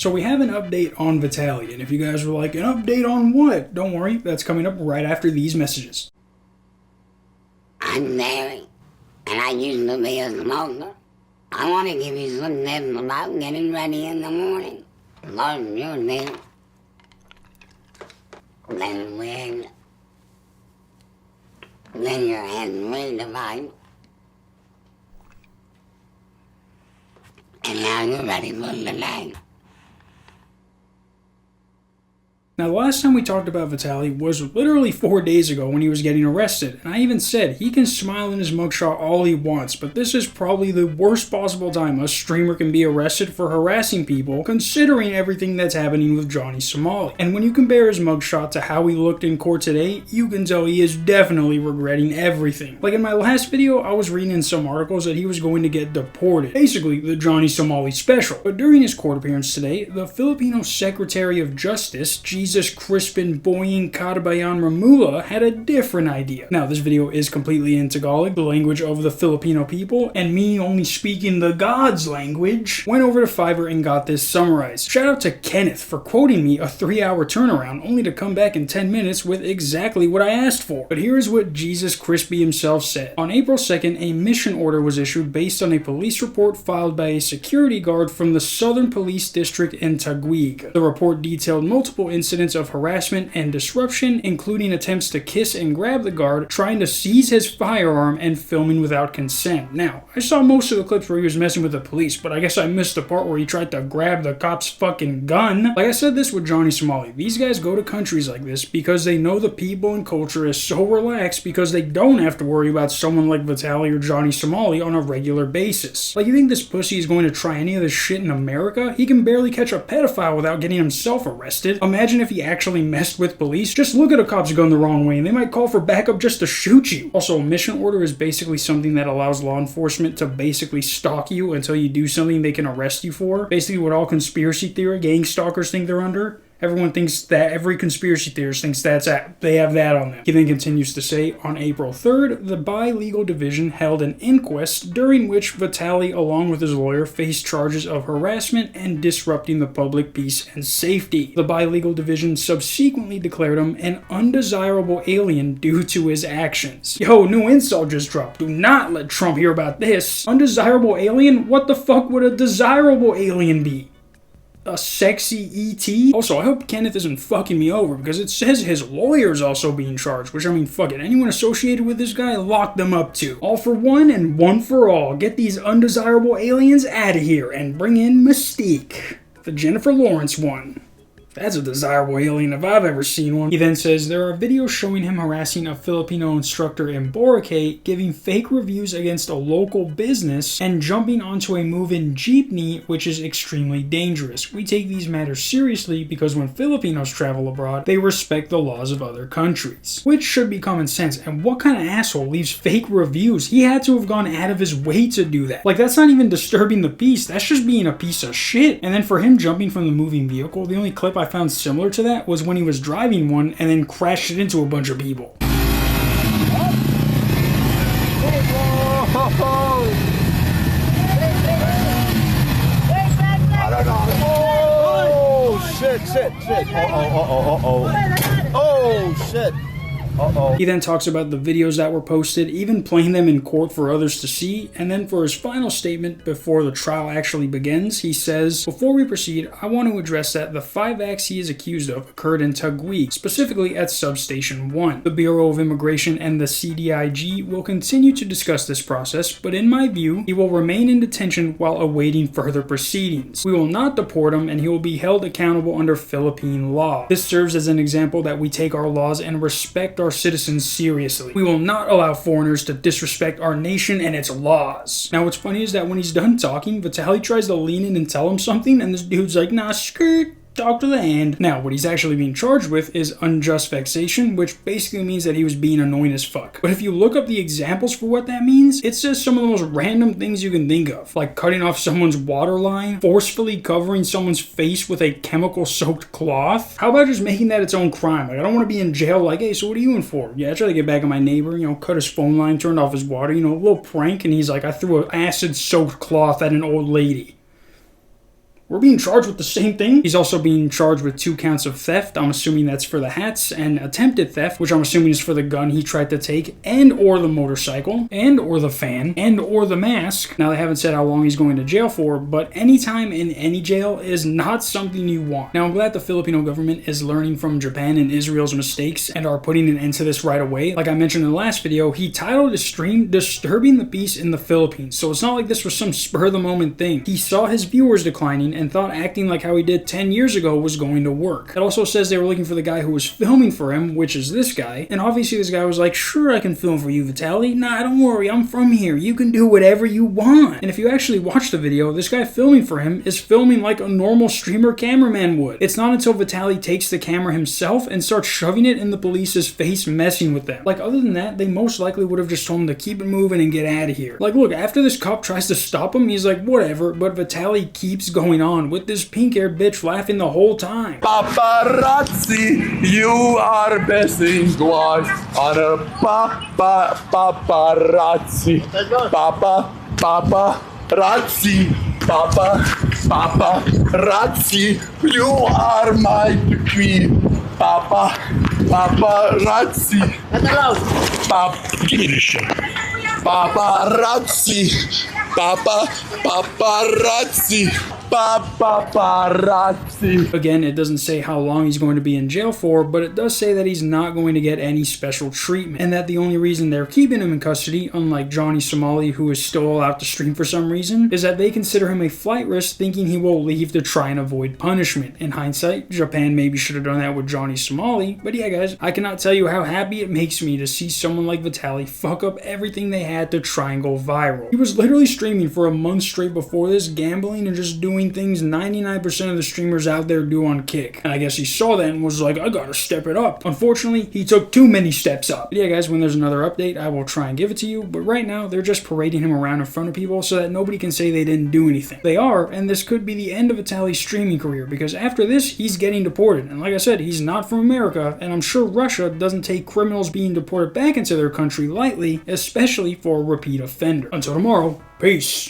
So we have an update on Vitaly, and if you guys were like, an update on what? Don't worry, that's coming up right after these messages. I'm married, and I used to be a smoker. I want to give you some tips about getting ready in the morning. Learn your name. Then your hand read the Bible. And now you're ready for the day. Now, the last time we talked about Vitaly was literally 4 days ago when he was getting arrested, and I even said he can smile in his mugshot all he wants, but this is probably the worst possible time a streamer can be arrested for harassing people, considering everything that's happening with Johnny Somali. And when you compare his mugshot to how he looked in court today, you can tell he is definitely regretting everything. Like in my last video, I was reading in some articles that he was going to get deported, basically the Johnny Somali special. But during his court appearance today, the Filipino Secretary of Justice, Jesus Crispin Boying Katabayan Ramula, had a different idea. Now, this video is completely in Tagalog, the language of the Filipino people, and me only speaking the God's language, went over to Fiverr and got this summarized. Shout out to Kenneth for quoting me a 3-hour turnaround, only to come back in 10 minutes with exactly what I asked for. But here's what Jesus Crispy himself said. On April 2nd, a mission order was issued based on a police report filed by a security guard from the Southern Police District in Taguig. The report detailed multiple incidents of harassment and disruption, including attempts to kiss and grab the guard, trying to seize his firearm, and filming without consent. Now, I saw most of the clips where he was messing with the police, but I guess I missed the part where he tried to grab the cop's fucking gun. Like I said this with Johnny Somali, these guys go to countries like this because they know the people and culture is so relaxed because they don't have to worry about someone like Vitaly or Johnny Somali on a regular basis. Like, you think this pussy is going to try any of this shit in America? He can barely catch a pedophile without getting himself arrested. Imagine if he actually messed with police. Just look at a cop's gun the wrong way and they might call for backup just to shoot you. Also, a mission order is basically something that allows law enforcement to basically stalk you until you do something they can arrest you for. Basically what all conspiracy theory gang stalkers think they're under. Everyone thinks that, every conspiracy theorist thinks they have that on them. He then continues to say, on April 3rd, the Bi-Legal Division held an inquest during which Vitaly, along with his lawyer, faced charges of harassment and disrupting the public peace and safety. The Bi-Legal Division subsequently declared him an undesirable alien due to his actions. Yo, new insult just dropped. Do not let Trump hear about this. Undesirable alien? What the fuck would a desirable alien be? A sexy ET? Also, I hope Kenneth isn't fucking me over because it says his lawyer's also being charged, which, I mean, fuck it. Anyone associated with this guy, lock them up too. All for one and one for all. Get these undesirable aliens out of here and bring in Mystique, the Jennifer Lawrence one. That's a desirable alien if I've ever seen one. He then says there are videos showing him harassing a Filipino instructor in Boracay, giving fake reviews against a local business, and jumping onto a move-in jeepney, which is extremely dangerous. We take these matters seriously because when Filipinos travel abroad, they respect the laws of other countries, which should be common sense. And what kind of asshole leaves fake reviews? He had to have gone out of his way to do that. Like, that's not even disturbing the peace. That's just being a piece of shit. And then for him jumping from the moving vehicle, the only clip I found similar to that was when he was driving one and then crashed it into a bunch of people. Oh shit. Oh shit. He then talks about the videos that were posted, even playing them in court for others to see, and then for his final statement before the trial actually begins, he says, before we proceed, I want to address that the 5 acts he is accused of occurred in Taguig, specifically at Substation 1. The Bureau of Immigration and the CDIG will continue to discuss this process, but in my view, he will remain in detention while awaiting further proceedings. We will not deport him and he will be held accountable under Philippine law. This serves as an example that we take our laws and respect our citizens seriously. We will not allow foreigners to disrespect our nation and its laws. Now, what's funny is that when he's done talking, Vitaly tries to lean in and tell him something, and this dude's like, nah, skirt. Talk to the hand. Now, what he's actually being charged with is unjust vexation, which basically means that he was being annoying as fuck. But if you look up the examples for what that means, it says some of the most random things you can think of, like cutting off someone's water line, forcefully covering someone's face with a chemical-soaked cloth. How about just making that its own crime? Like, I don't want to be in jail like, hey, so what are you in for? Yeah, I tried to get back at my neighbor, cut his phone line, turned off his water, a little prank, and he's like, I threw an acid-soaked cloth at an old lady. we're being charged with the same thing. He's also being charged with 2 counts of theft. I'm assuming that's for the hats, and attempted theft, which I'm assuming is for the gun he tried to take, and or the motorcycle, and or the fan, and or the mask. Now, they haven't said how long he's going to jail for, but any time in any jail is not something you want. Now, I'm glad the Filipino government is learning from Japan and Israel's mistakes and are putting an end to this right away. Like I mentioned in the last video, he titled his stream "Disturbing the Peace in the Philippines," so it's not like this was some spur-of-the-moment thing. He saw his viewers declining and thought acting like how he did 10 years ago was going to work. It also says they were looking for the guy who was filming for him, which is this guy, and obviously this guy was like, "Sure, I can film for you, Vitaly. Nah, don't worry, I'm from here. You can do whatever you want." And if you actually watch the video, this guy filming for him is filming like a normal streamer cameraman would. It's not until Vitaly takes the camera himself and starts shoving it in the police's face, messing with them. Like, other than that, they most likely would have just told him to keep it moving and get out of here. Like, look, after this cop tries to stop him, he's like, whatever, but Vitaly keeps going on with this pink-haired bitch laughing the whole time. Paparazzi, you are missing one on a paparazzi. Paparazzi. Paparazzi, you are my queen. Paparazzi. Give me this shit. Paparazzi. Paparazzi. Paparazzi. Again, it doesn't say how long he's going to be in jail for, but it does say that he's not going to get any special treatment, and that the only reason they're keeping him in custody, unlike Johnny Somali, who is still allowed to stream for some reason, is that they consider him a flight risk, thinking he will leave to try and avoid punishment. In hindsight, Japan maybe should have done that with Johnny Somali, but yeah guys, I cannot tell you how happy it makes me to see someone like Vitaly fuck up everything they had to try and go viral. He was literally streaming for a month straight before this, gambling and just doing things 99% of the streamers out there do on Kick. And I guess he saw that and was like, I gotta step it up. Unfortunately, he took too many steps up. But yeah guys, when there's another update, I will try and give it to you, but right now, they're just parading him around in front of people so that nobody can say they didn't do anything. They are, and this could be the end of Vitaly's streaming career, because after this, he's getting deported. And like I said, he's not from America, and I'm sure Russia doesn't take criminals being deported back into their country lightly, especially for a repeat offender. Until tomorrow, peace.